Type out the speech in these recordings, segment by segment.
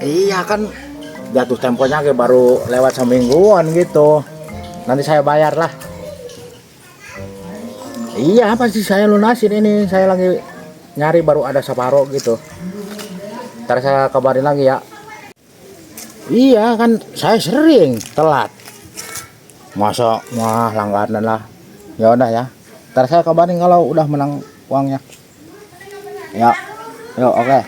Iya kan jatuh temponya kayak baru lewat semingguan gitu. Nanti saya bayar lah. Iya pasti saya lunasin ini. Saya lagi nyari baru ada separuh gitu. Ntar saya kabarin lagi ya. Iya kan saya sering telat. Masa wah langganan lah. Ya udah ya. Ntar saya kabarin kalau udah menang uangnya. Ya. Yuk oke.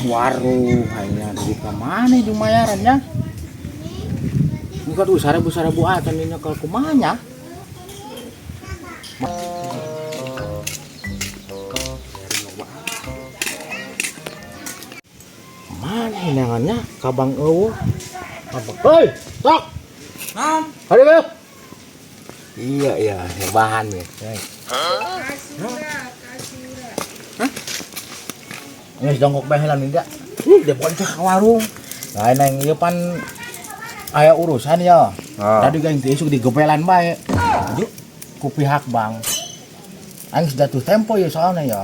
Waduh, hanya di kemana itu bayarannya? Bukan tuh seribu buatan ini kalau kumanya. Mana hinangannya kabang eueuh. Hei, sok. Nam. Hari Beb. Iya, bahan ya. Hah? Nges dongkok bae heula ninja. Dia bukan ke warung. Lain yang ieu pan aya urusan ya. Tadi geng isuk digepelan bae. Aju ku pihak bank. Aing sudah jatuh tempo ya soalnya ya.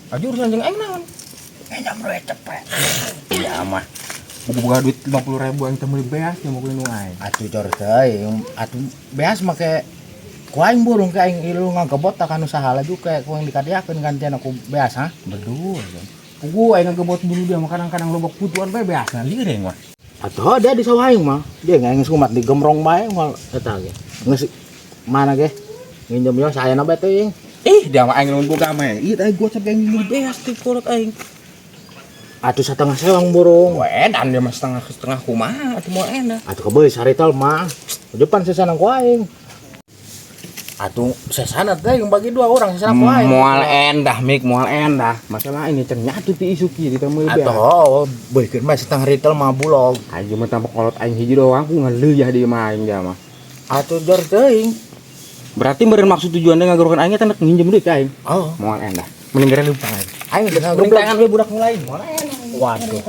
Aju urusan jeung aing naon? Nyam duit cepet. Iya mah. Boga duit 50.000 aing teh meuli beas nya mobil nu aing. Atuh jor teh, atuh beas make ku aing burung ke aing ilu ngagebot tak anu sahala juga ku yang dikadiakeun gantian aku beas ha. Betul. Pugu aing ngagebot dulu dia mah kadang-kadang lobok putuan bae beasna lieu mah. Atuh dia di sawah aing mah. Dia geus kumat digemrong bae moal eta ge. Geus mana ge? Nginjem yo sayana bae teuing. Dia mah aing lamun boga mah. Ieu teh gua sampe aing meuli beas teh kolot aing. Atuh satengah sewang burung. Edan dia mah setengah kumaha atuh moal enak. Atuh kebeul sarital mah. Depan sesana ku aing. Atuh sesana teh yang bagi dua orang sesana ku aing. Moal endah mik moal endah. Masalah ini cenah nyatu ti isuki di teh meuli beas. Atuh beukeun mah setengah ritel mah bulog. Aing mah tampak kolot aing hiji doang ku ngaleuyah di mah aing dia mah. Atuh jor teuing. Berarti meureun maksud tujuannya ngagurukeun aing teh nginjem duit ka aing. Oh, Moal endah. Mending gara lupa aing. aing geus Gumpengan we budak mulai. Moal endah. Waduh.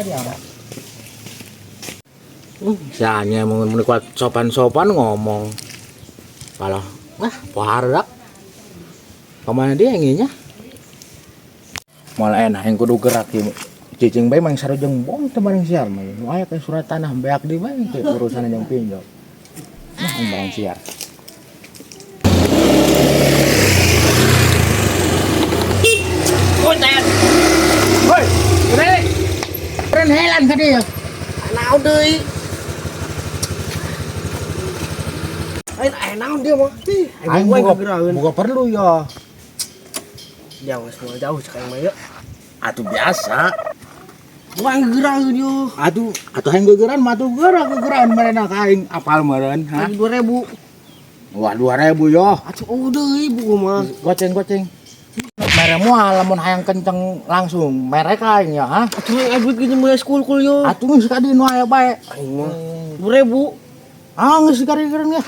Sianya mun kuat sopan-sopan ngomong. Kalau pahardak. Kemana dia nginya? Moal enak yang kudu gerak ieu. Cicing bae mang sarujeng bong teu bareng siar mah. Nu aya ke surat tanah beak di bae teh urusan jeung pinjol. Nah, bareng siar. Konten. Hoi, keren. Keren helan ka dieu. Naon deui? Naon dia mah? Aing boga perlu ya. Dia geus moal jauh cek aing mah yeuh. Atuh biasa. Aing geuraeun yo. Atuh aing gegeran mah atuh gegeran merena ka aing apal meureun ha. 2.000. Wah 2.000 yo. Atuh deui bu mah. Goceng. Mere moal lamun hayang kenceng langsung mere ka aing ya ha. Atuh aing duit geuning mulai school yo. Atuh geus ka dieu nu aya bae. Aing mah 2.000. Ah geus digaring ya.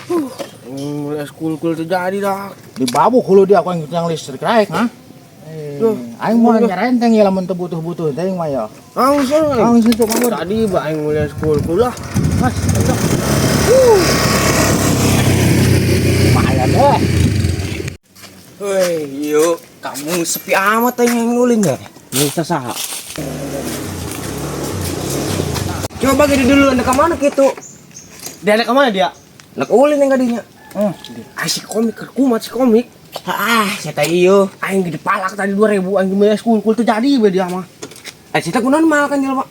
Mulai school teh jadi dah. Di babuk hulu dia aku yang listrik raek ha. Aing mau nyarenteng ya lamun teu butuh-butuh teh mah ya. Langsung. Langsung tuh mah. Tadi ba aing mulai school lah. Mas. Lumayan deh. Hei, yuk, kamu sepi amat yang ngulin ya? Bisa saha. Coba bagi dulu, anda kemana gitu? Dia anak kemana dia? Anak ulin yang gadinya. Asik komik, kumat si komik. Saya tahu iyo. Aing gede palak tadi 2.000, aing gimana school terjadi be dia mah. Saya kunan mal kan jelema.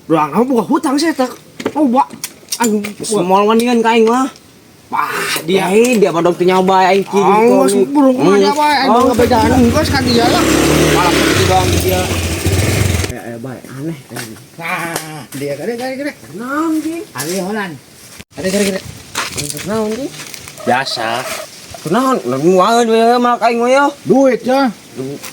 Doang kamu buka hutang saya tak. Oh, Pak. Aing semua wanian ka aing mah. Dia mah dong nyoba aing kieu gitu. Burung mah dia bae aing mah bedaan geus ka dia lah. Malah pergi doang dia. Bae aneh tadi. Nah, dia gede. Naon sih? Ali Holland. Gede. Naon sih? Biasa. Naon? Lagu wae malak aing mah ya. Duit ya.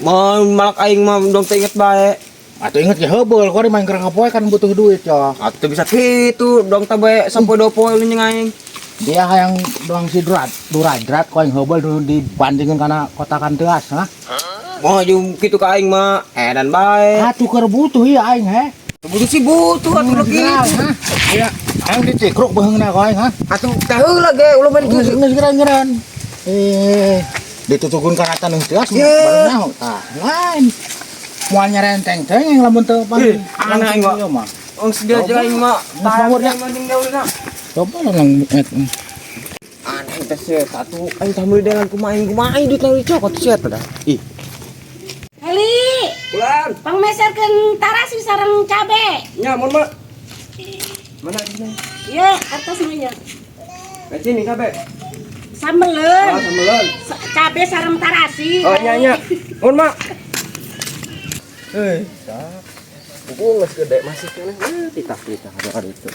Malak aing mah dong teh inget bae. Atuh inget ya heubeul kori main kerang apoe kan butuh duit ya. Atuh bisa kitu dong teh bae sampai 2 poe lu jeung aing. Dia hayang doang si durajrat ko yang heubeul dibandingkeun kana kotakan teuas ha. Moh jeung kitu ka aing mah edan bae. Atuh keur butuh ieu aing he. Butuh sih butuh atuh kitu. Ya, aing dicikruk beheungna ko aing ha. Atuh teh heula ge ulah main Geus geran. Ditutugun karatan nu tias Ye. baru nyaho. Tah, lain. Moal nyarenteng teh yang lamun teu Ih, aneh, Pak. mah. Ong sedia aja aing mah. Mawar, ya. Mending daulna. Coba lang Aneh teh sia satu. Aing tah meuli dengan kumaha duit nang dicokot sia teh dah. Ih, Heli, ulan. pangmeserkeun tarasi sareng cabe. Nya mun mah. Mana dina? Iya, atas nya. Ka sini kabeh. Sambeleun. Sambeleun. Cabe sareng tarasi. Oh nya. Mun mah. Hei, sak. Buku geus gede masih keneh. Titah ada itu.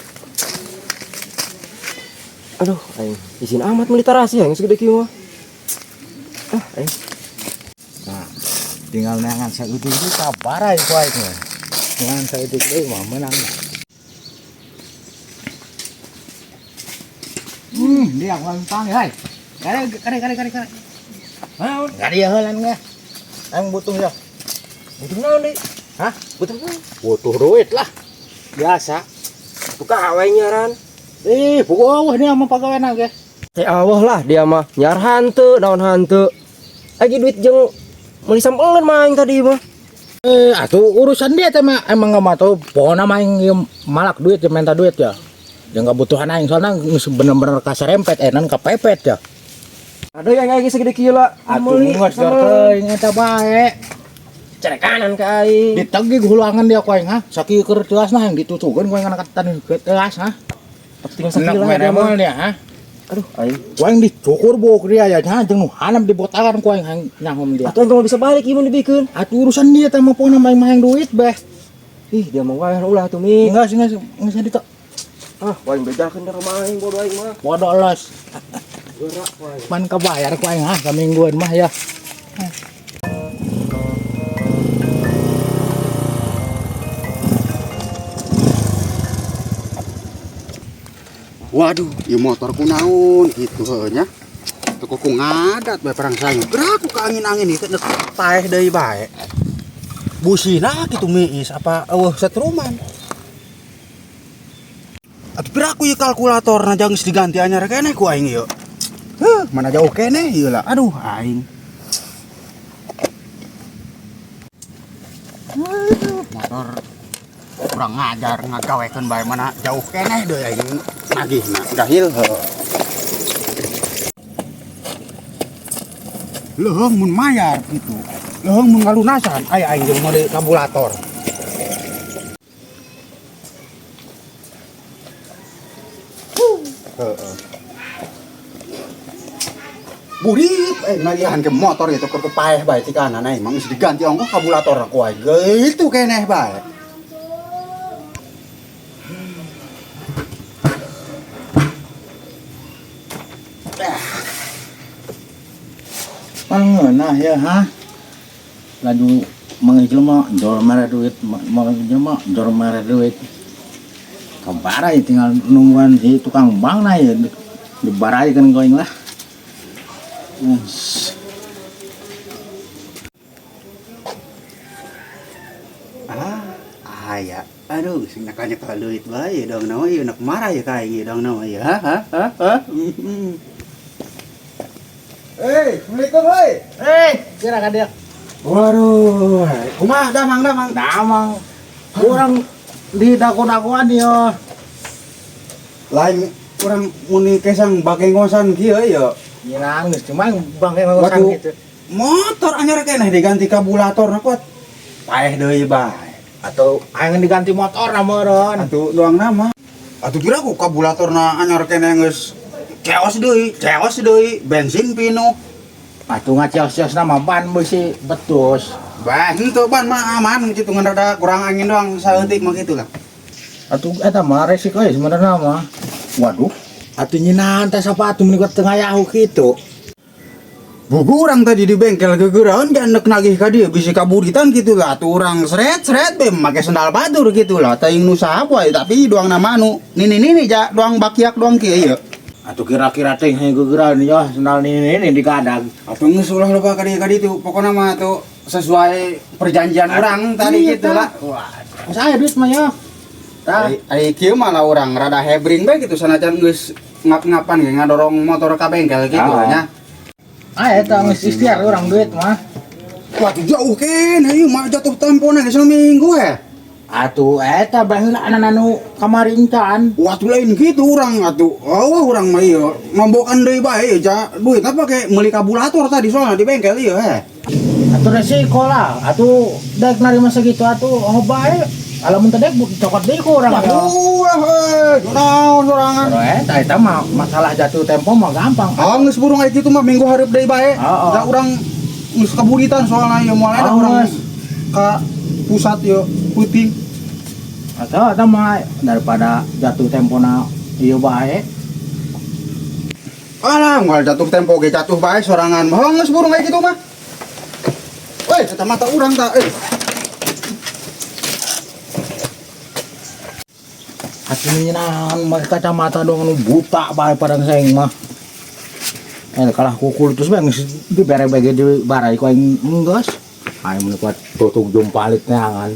Aduh, aing izin amat meuli tarasi yang segede kieu mah. Aing. Nah, tinggal nangan saudik itu kabarai kuai teh. Nangan saudik deui mah menang. Dia lantang hai. Kare. Naon? Gari heulan ge. Aing butuh ya. Butuh naon deui? Hah? Butuh naon? Butuh duit lah. Biasa. Buka we nyaran. Pokoknya dia mah pagaweana ge. Teh Allah lah dia mah nyar hanteu, naon hanteu. Lagi duit jeung meuli sampeun mah aing tadi mah. Atuh urusan dia teh mah emang enggak tahu. Pokona mah aing malak duit ya minta duit ya. Yang kebutuhan aing soalnya geus bener-bener kasarempet nan kapepet ya. Ada yang lagi segede kieu lah. Atuh geus teuing eta bae. Cerek kanan ka aing. Ditagih hulangan dia ku aing ha. Sakieu keur teasna yang ditutukeun ku aing kana katan teas ha. Tinggal Enak sakieu lah dia meremol mah. dia ha. Aduh, aing. Ku aing dicukur bok dia ya jeung nu hanam dibotakan ku aing nyahom dia. Atuh engkau bisa balik ieu mun dibikeun. Atuh urusan dia teh mah pokona main duit beh. Ih, dia mah wae ulah tuh mi. Enggak ditok. Wae bedakeun da rumah aing bodoh aing mah. Bodoh los. Gerak wae. Man kabayar ku aing ha samingguan mah ya. Waduh, ieu motorku naon gitu nya. Teu ku ngadat bae perang sayu. Gerak ku ka angin-angin ieu teh paeh deui bae. Busina kitu miis apa eueuh setruman. Atuh pira ku ieu kalkulatorna jang geus diganti anyar keneh ku aing ieu. Mana jauh keneh ieu lah. Aduh aing. Motor kurang ngajar ngagawekeun bae mana jauh keneh deui aing nagihna gahil heuh. Leuheung mun mayar kitu. Leuheung mun ngalunasan aya aing jeung mode kabulator. Heeh. Burip nagihan ke motor itu keur paeh bae ti kanan emang geus diganti ongkoh kabulator ku aing. Gitu keneh bae. Nah ya ha. Laju mengejelma jor merah duit, mengejelma jor merah duit. Kabarai tinggal nungguan si tukang bank na ya dibarai kan going lah. Yes. Ya. Aduh, sing nakanya ka duit bae dong naon ieu nak marah ya ka ieu dong naon ya. Ha. Assalamualaikum heuy. Kira ka dia. Waduh, kumaha damang. Damang. Kurang di dago-dagoan ya. Lain urang muni kesang bake ngosan kieu ya. Irang geus cuma bangke ngosan Waduh, gitu. motor anyar keneh diganti kabulatorna kuat. Paeh deui bae. Atau aing diganti motor na meureun. Atuh doang nama. Atuh kira ku kabulatorna anyar keneh geus ceos deui, bensin pinu. Atuh ngacios-cios nama ban beusi betus. Bah, henteu ban mah aman kitu ngan rada kurang angin doang saeutik mah kitu lah. Atuh eta mah resiko ya sebenarnya mah. Waduh, atuh nyinahan teh sapatu meni tengah yahu kitu. Buku urang tadi di bengkel gegeuraun jangan nagih ka dieu bisi kaburitan kitu lah. Atuh urang sret be make sendal batur kitu lah. Teuing nu saha poe tapi doang nama anu nini ja doang bakiak doang kieu ieu. Atuh kira-kira teh gegeuraun ya sendal ini digadag. Atuh geus ulah loba ka dieu pokona mah atuh sesuai perjanjian urang tadi kitu lah. Wah, saya duit mah ya. Tah, Ai kieu mah lah urang rada hebring bae kitu sanajan geus ngap-ngapan ge ngadorong motor ka bengkel kitu Ah. nya. eta geus ikhtiar urang duit mah. Wah, jauh kan, ayo mah jatuh tempo na seminggu Atuh eta baheula anak anu kamarin can. Waktu lain gitu orang atuh. Oh, orang mah iya nombokan deui bae ja duit apa kayak meuli kabulator tadi soalnya di bengkel iya Atuh resiko lah, atuh dek narima segitu atuh oh bae. Alamun teh dek cokot deui ku urang. Naon sorangan. Eta mah masalah jatuh tempo mah gampang. Geus burung aya kitu mah minggu hareup deui bae. Da urang geus kaburitan soalnya ieu moal ada urang ka pusat yo puting. Eta mah daripada jatuh tempona ieu bae. Alah, moal jatuh tempo ge jatuh bae sorangan. Mah geus burung aya kitu mah. Weh, eta mata urang ta Hati naon make kacamata dong anu buta bae padang saeng mah. Kalah kukul terus bae geus dibere bage di barai ku aing enggeus. Aing mun kuat tutup jumpalit neangan.